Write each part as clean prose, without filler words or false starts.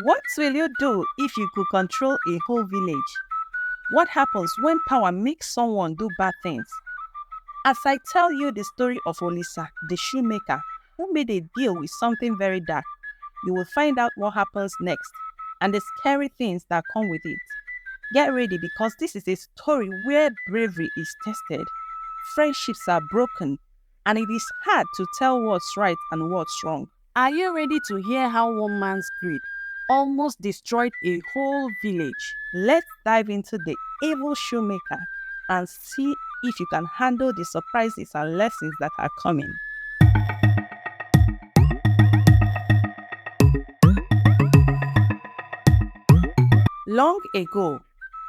What will you do if you could control a whole village? What happens when power makes someone do bad things? As I tell you the story of Olisa, the shoemaker, who made a deal with something very dark, you will find out what happens next and the scary things that come with it. Get ready because this is a story where bravery is tested, friendships are broken, and it is hard to tell what's right and what's wrong. Are you ready to hear how one man's greed almost destroyed a whole village? Let's dive into the evil shoemaker and see if you can handle the surprises and lessons that are coming. Long ago,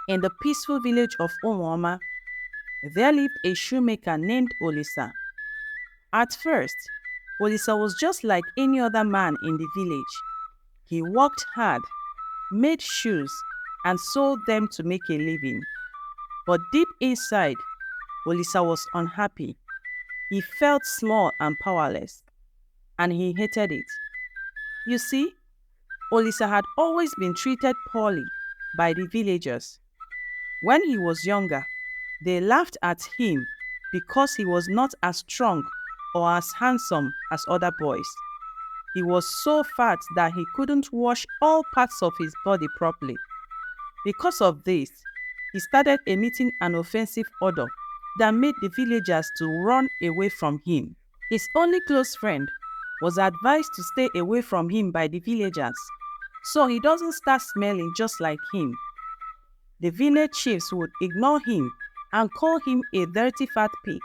in the peaceful village of Umuoma, there lived a shoemaker named Olisa. At first, Olisa was just like any other man in the village. He worked hard, made shoes, and sold them to make a living. But deep inside, Olisa was unhappy. He felt small and powerless, and he hated it. You see, Olisa had always been treated poorly by the villagers. When he was younger, they laughed at him because he was not as strong or as handsome as other boys. He was so fat that he couldn't wash all parts of his body properly. Because of this, he started emitting an offensive odor that made the villagers to run away from him. His only close friend was advised to stay away from him by the villagers, so he doesn't start smelling just like him. The village chiefs would ignore him and call him a dirty fat pig,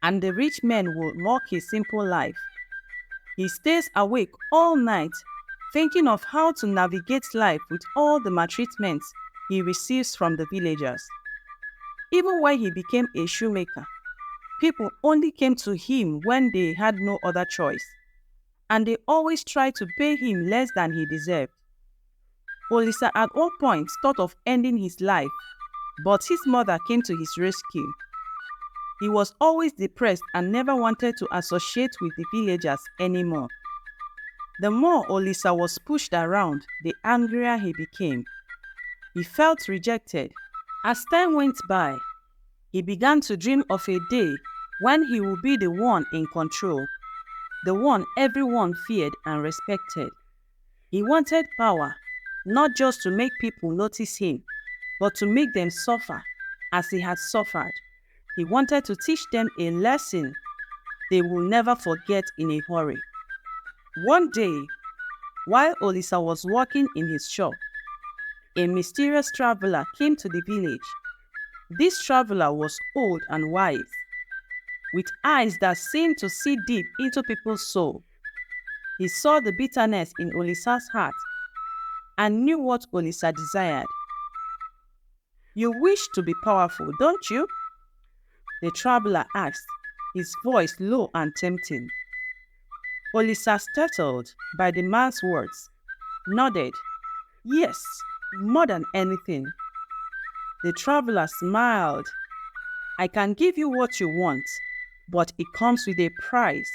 and the rich men would mock his simple life. He stays awake all night, thinking of how to navigate life with all the maltreatments he receives from the villagers. Even when he became a shoemaker, people only came to him when they had no other choice, and they always tried to pay him less than he deserved. Olisa at one point thought of ending his life, but his mother came to his rescue. He was always depressed and never wanted to associate with the villagers anymore. The more Olisa was pushed around, the angrier he became. He felt rejected. As time went by, he began to dream of a day when he would be the one in control, the one everyone feared and respected. He wanted power, not just to make people notice him, but to make them suffer as he had suffered. He wanted to teach them a lesson they will never forget in a hurry. One day, while Olisa was working in his shop, a mysterious traveler came to the village. This traveler was old and wise, with eyes that seemed to see deep into people's soul. He saw the bitterness in Olisa's heart and knew what Olisa desired. "You wish to be powerful, don't you?" the traveler asked, his voice low and tempting. Olisa, startled by the man's words, nodded. "Yes, more than anything." The traveler smiled. "I can give you what you want, but it comes with a price."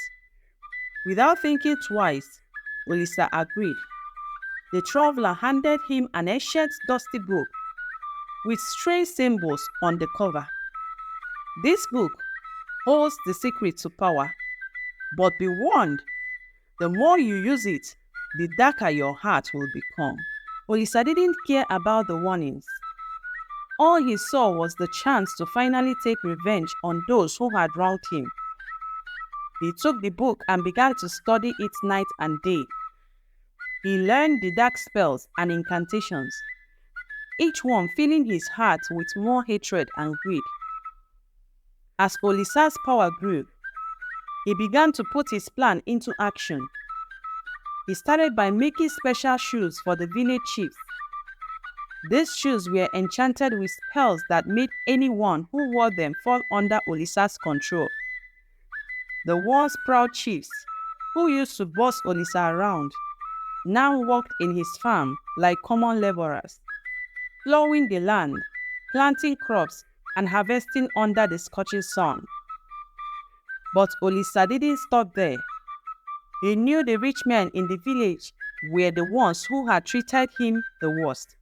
Without thinking twice, Olisa agreed. The traveler handed him an ancient dusty book with strange symbols on the cover. "This book holds the secret to power, but be warned, the more you use it, the darker your heart will become." Olisa didn't care about the warnings. All he saw was the chance to finally take revenge on those who had wronged him. He took the book and began to study it night and day. He learned the dark spells and incantations, each one filling his heart with more hatred and greed. As Olisa's power grew, he began to put his plan into action. He started by making special shoes for the village chiefs. These shoes were enchanted with spells that made anyone who wore them fall under Olisa's control. The once proud chiefs, who used to boss Olisa around, now worked in his farm like common laborers, plowing the land, planting crops, and harvesting under the scorching sun. But Olisa didn't stop there. He knew the rich men in the village were the ones who had treated him the worst,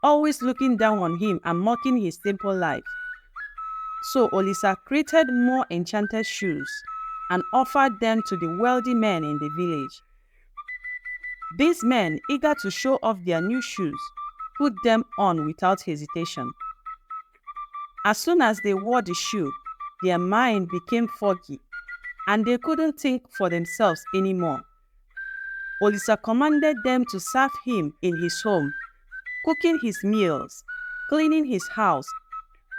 always looking down on him and mocking his simple life. So Oisa created more enchanted shoes and offered them to the wealthy men in the village. These men, eager to show off their new shoes, put them on without hesitation. As soon as they wore the shoe, their mind became foggy, and they couldn't think for themselves anymore. Oisa commanded them to serve him in his home, cooking his meals, cleaning his house,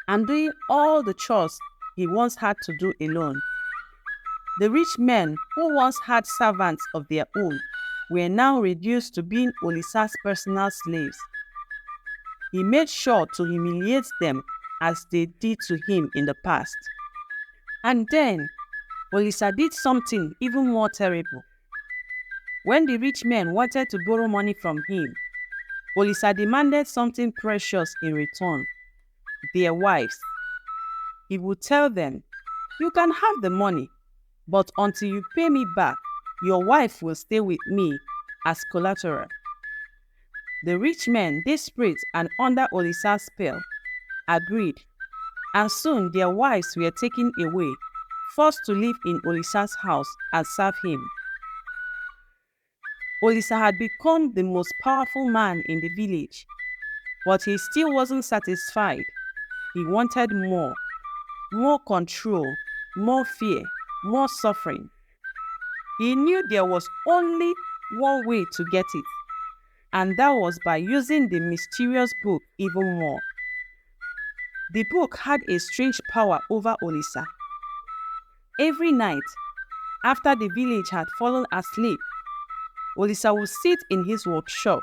and doing all the chores he once had to do alone. The rich men who once had servants of their own were now reduced to being Olisa's personal slaves. He made sure to humiliate them as they did to him in the past. And then, Oisa did something even more terrible. When the rich men wanted to borrow money from him, Oisa demanded something precious in return: their wives. He would tell them, "You can have the money, but until you pay me back, your wife will stay with me as collateral." The rich men, desperate and under Olisa's spell, agreed, and soon their wives were taken away, forced to live in Olisa's house and serve him. Oisa had become the most powerful man in the village, but he still wasn't satisfied. He wanted more control, more fear, more suffering. He knew there was only one way to get it, and that was by using the mysterious book even more. The book had a strange power over Oisa. Every night, after the village had fallen asleep, Oisa would sit in his workshop,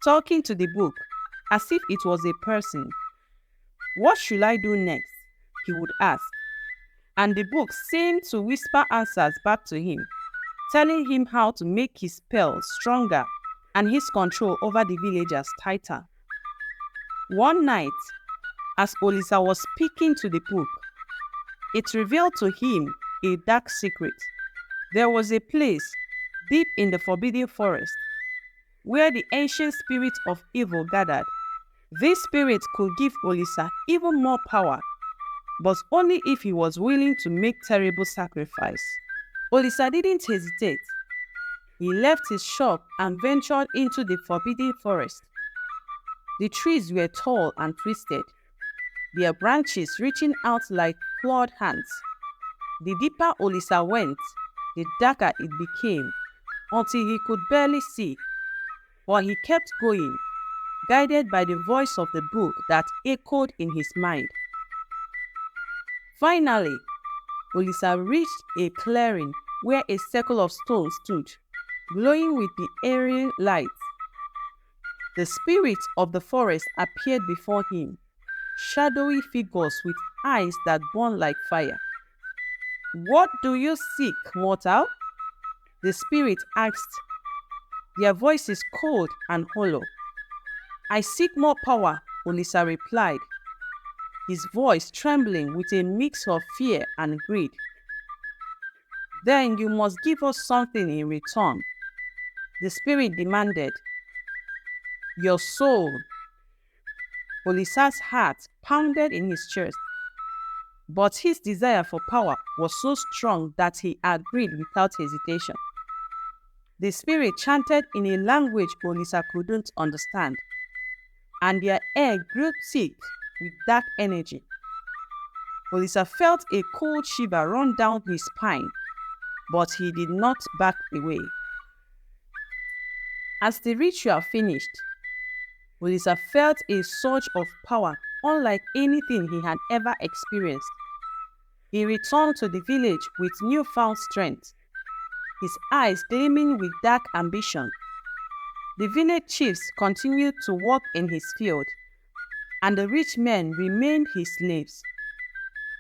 talking to the book as if it was a person. "What should I do next?" he would ask. And the book seemed to whisper answers back to him, telling him how to make his spell stronger and his control over the villagers tighter. One night, as Oisa was speaking to the book, it revealed to him a dark secret. There was a place deep in the forbidden forest where the ancient spirit of evil gathered. This spirit could give Oisa even more power, but only if he was willing to make terrible sacrifice. Oisa didn't hesitate. He left his shop and ventured into the forbidden forest. The trees were tall and twisted, their branches reaching out like clawed hands. The deeper Oisa went, the darker it became, until he could barely see. But he kept going, guided by the voice of the book that echoed in his mind. Finally, Oisa reached a clearing where a circle of stones stood, glowing with the eerie light. The spirits of the forest appeared before him, shadowy figures with eyes that burned like fire. "What do you seek, mortal?" the spirit asked, their voices cold and hollow. "I seek more power," Oisa replied, his voice trembling with a mix of fear and greed. "Then you must give us something in return," the spirit demanded. "Your soul." Olisa's heart pounded in his chest, but his desire for power was so strong that he agreed without hesitation. The spirit chanted in a language Oisa couldn't understand, and their air grew thick with dark energy. Oisa felt a cold shiver run down his spine, but he did not back away. As the ritual finished, Oisa felt a surge of power unlike anything he had ever experienced. He returned to the village with newfound strength, his eyes gleaming with dark ambition. The village chiefs continued to work in his field, and the rich men remained his slaves.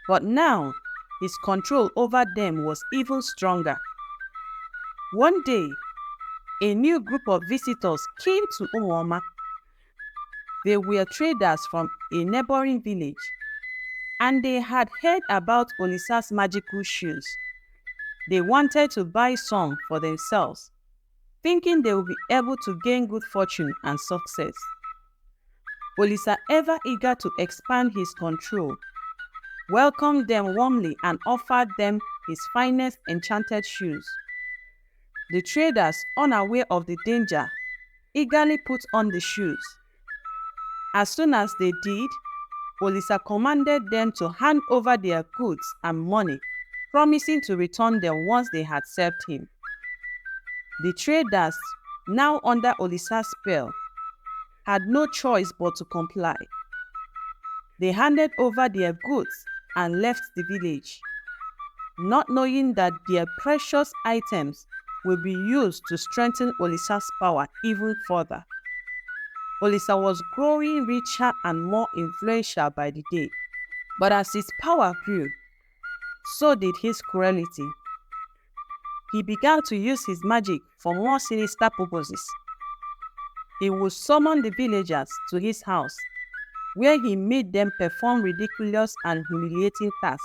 But now, his control over them was even stronger. One day, a new group of visitors came to Umuoma. They were traders from a neighboring village, and they had heard about Olisa's magical shoes. They wanted to buy some for themselves. thinking they will be able to gain good fortune and success. Olisa, ever eager to expand his control, welcomed them warmly and offered them his finest enchanted shoes. The traders, unaware of the danger, eagerly put on the shoes. As soon as they did, Olisa commanded them to hand over their goods and money, promising to return them once they had served him. The traders, now under Olisa's spell, had no choice but to comply. They handed over their goods and left the village, not knowing that their precious items will be used to strengthen Olisa's power even further. Olisa was growing richer and more influential by the day. But as his power grew, so did his cruelty. He began to use his magic for more sinister purposes. He would summon the villagers to his house, where he made them perform ridiculous and humiliating tasks.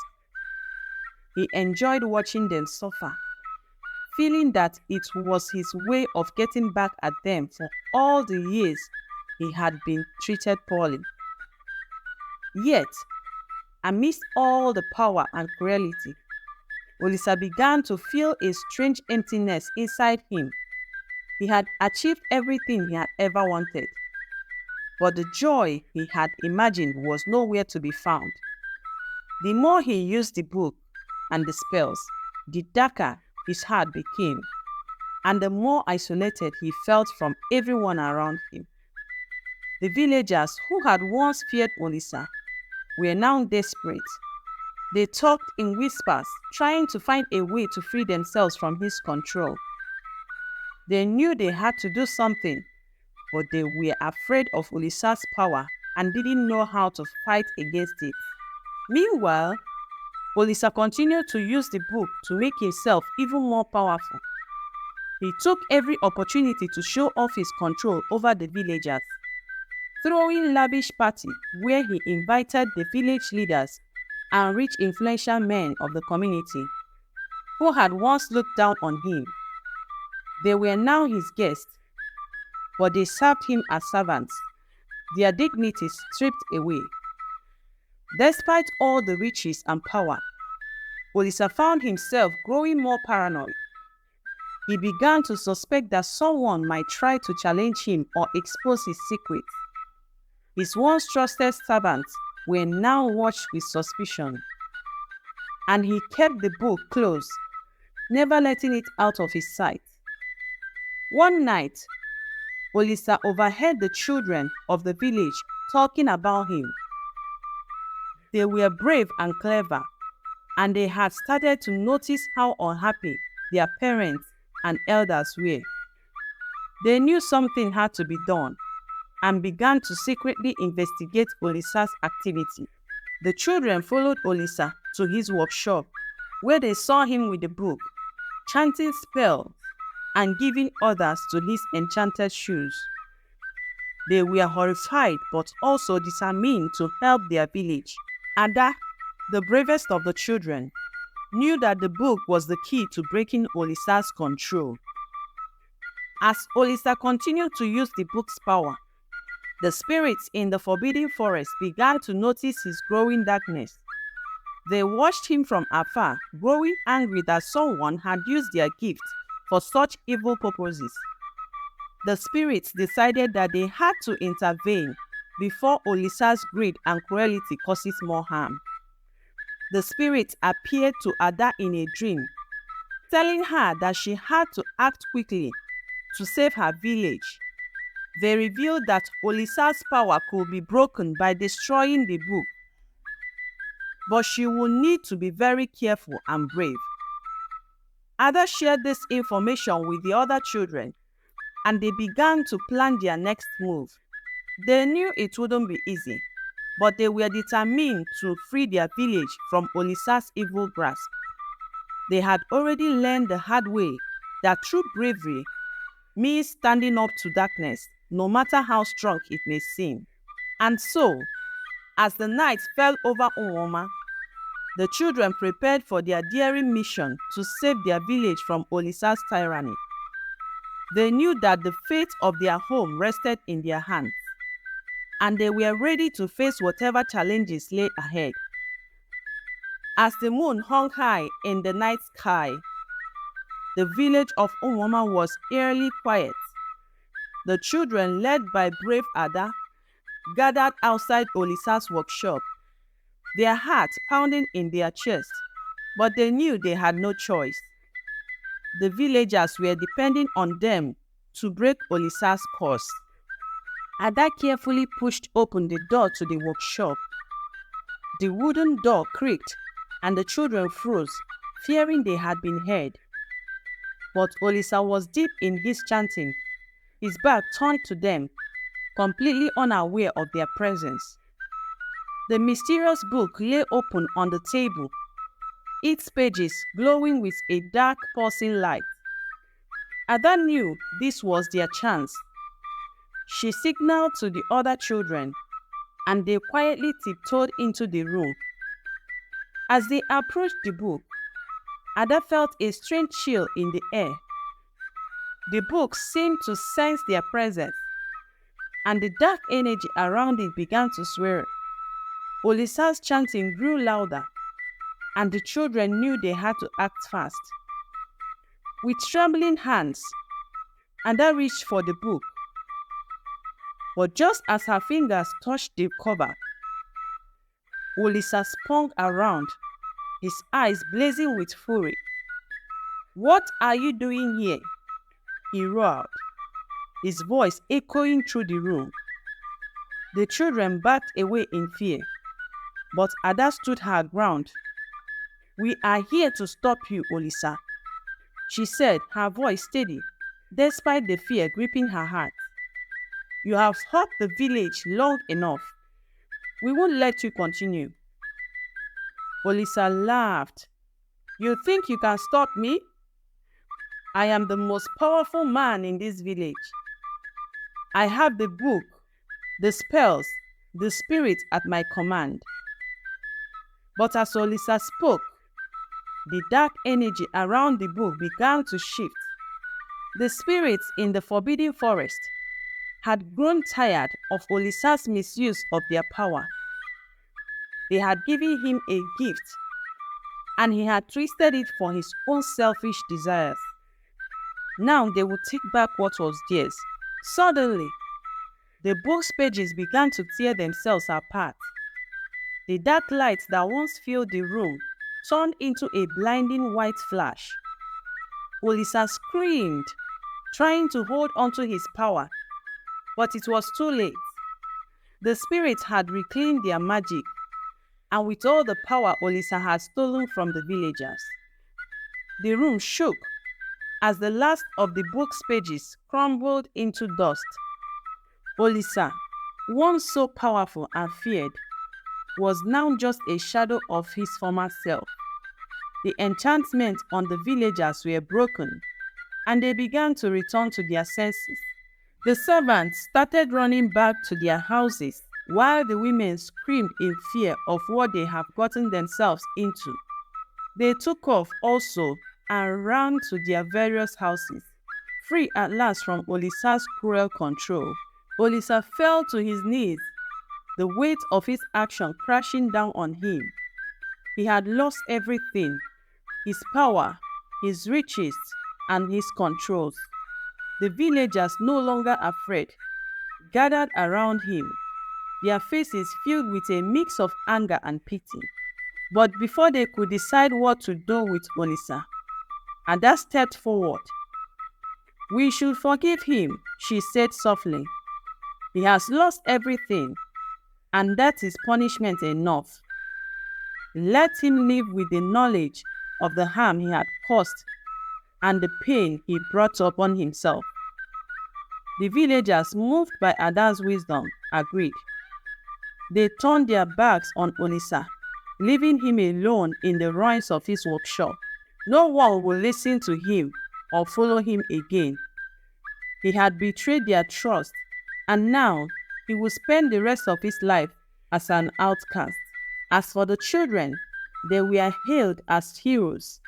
He enjoyed watching them suffer, feeling that it was his way of getting back at them for all the years he had been treated poorly. Yet, amidst all the power and cruelty, Olisa began to feel a strange emptiness inside him. He had achieved everything he had ever wanted, but the joy he had imagined was nowhere to be found. The more he used the book and the spells, the darker his heart became, and the more isolated he felt from everyone around him. The villagers who had once feared Olisa were now desperate. They talked in whispers, trying to find a way to free themselves from his control. They knew they had to do something, but they were afraid of Olisa's power and didn't know how to fight against it. Meanwhile, Olisa continued to use the book to make himself even more powerful. He took every opportunity to show off his control over the villagers, throwing lavish parties where he invited the village leaders and rich influential men of the community who had once looked down on him. They were now his guests, but they served him as servants, their dignity stripped away. Despite all the riches and power, Olisa found himself growing more paranoid. He began to suspect that someone might try to challenge him or expose his secrets. His once trusted servants were now watched with suspicion, and he kept the book close, never letting it out of his sight. One night, Olisa overheard the children of the village talking about him. They were brave and clever, and they had started to notice how unhappy their parents and elders were. They knew something had to be done and began to secretly investigate Olisa's activity. The children followed Olisa to his workshop, where they saw him with the book, chanting spells and giving orders to his enchanted shoes. They were horrified but also determined to help their village. Ada, the bravest of the children, knew that the book was the key to breaking Olisa's control. As Olisa continued to use the book's power, the spirits in the forbidden forest began to notice his growing darkness. They watched him from afar, growing angry that someone had used their gift for such evil purposes. The spirits decided that they had to intervene before Olisa's greed and cruelty causes more harm. The spirits appeared to Ada in a dream, telling her that she had to act quickly to save her village. They revealed that Olisa's power could be broken by destroying the book, but she would need to be very careful and brave. Ada shared this information with the other children, and they began to plan their next move. They knew it wouldn't be easy, but they were determined to free their village from Olisa's evil grasp. They had already learned the hard way that true bravery means standing up to darkness, no matter how strong it may seem. And so, as the night fell over Onwoma, the children prepared for their daring mission to save their village from Olisa's tyranny. They knew that the fate of their home rested in their hands, and they were ready to face whatever challenges lay ahead. As the moon hung high in the night sky, the village of Umwama was eerily quiet. The children, led by brave Ada, gathered outside Olisa's workshop, their hearts pounding in their chests, but they knew they had no choice. The villagers were depending on them to break Olisa's curse. Ada carefully pushed open the door to the workshop. The wooden door creaked, and the children froze, fearing they had been heard. But Olisa was deep in his chanting, his back turned to them, completely unaware of their presence. The mysterious book lay open on the table, its pages glowing with a dark, pulsing light. Ada knew this was their chance. She signaled to the other children, and they quietly tiptoed into the room. As they approached the book, Ada felt a strange chill in the air. The book seemed to sense their presence, and the dark energy around it began to swirl. Olisa's chanting grew louder, and the children knew they had to act fast. With trembling hands, Ada reached for the book. But just as her fingers touched the cover, Olisa spun around, his eyes blazing with fury. "What are you doing here?" he roared, his voice echoing through the room. The children backed away in fear, but Ada stood her ground. "We are here to stop you, Olisa," she said, her voice steady, despite the fear gripping her heart. "You have hurt the village long enough. We won't let you continue." Olisa laughed. "You think you can stop me? I am the most powerful man in this village. I have the book, the spells, the spirit at my command." But as Olisa spoke, the dark energy around the book began to shift. The spirits in the forbidden forest had grown tired of Olisa's misuse of their power. They had given him a gift, and he had twisted it for his own selfish desires. Now they would take back what was theirs. Suddenly, the book's pages began to tear themselves apart. The dark light that once filled the room turned into a blinding white flash. Olisa screamed, trying to hold onto his power, but it was too late. The spirits had reclaimed their magic, and with all the power Olisa had stolen from the villagers. The room shook as the last of the book's pages crumbled into dust. Olisa, once so powerful and feared, was now just a shadow of his former self. The enchantments on the villagers were broken, and they began to return to their senses. The servants started running back to their houses, while the women screamed in fear of what they have gotten themselves into. They took off also and ran to their various houses, free at last from Olisa's cruel control. Olisa fell to his knees, the weight of his action crashing down on him. He had lost everything: his power, his riches, and his controls. The villagers, no longer afraid, gathered around him, their faces filled with a mix of anger and pity. But before they could decide what to do with Olisa, Ada stepped forward. "We should forgive him," she said softly. "He has lost everything, and that is punishment enough. Let him live with the knowledge of the harm he had caused and the pain he brought upon himself." The villagers, moved by Ada's wisdom, agreed. They turned their backs on Olisa, leaving him alone in the ruins of his workshop. No one would listen to him or follow him again. He had betrayed their trust, and now he would spend the rest of his life as an outcast. As for the children, they were hailed as heroes.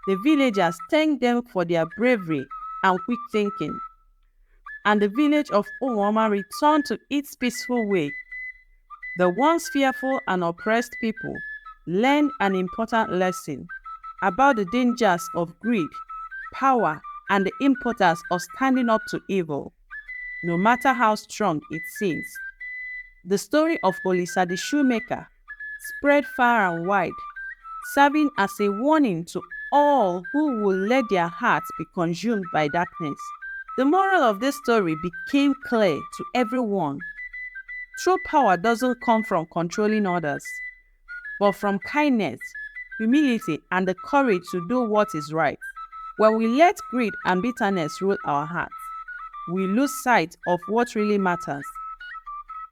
The villagers thanked them for their bravery and quick thinking, and the village of Onwama returned to its peaceful way. The once fearful and oppressed people learned an important lesson about the dangers of greed, power, and the importance of standing up to evil, no matter how strong it seems. The story of Olisa the shoemaker spread far and wide, serving as a warning to all who will let their hearts be consumed by darkness. The moral of this story became clear to everyone. True power doesn't come from controlling others, but from kindness, humility, and the courage to do what is right. When we let greed and bitterness rule our hearts, we lose sight of what really matters.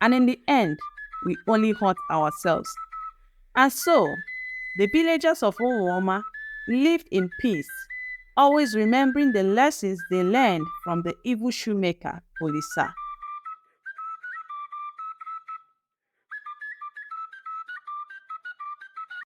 And in the end, we only hurt ourselves. And so, the villagers of Owoma lived in peace, always remembering the lessons they learned from the evil shoemaker, Olisa.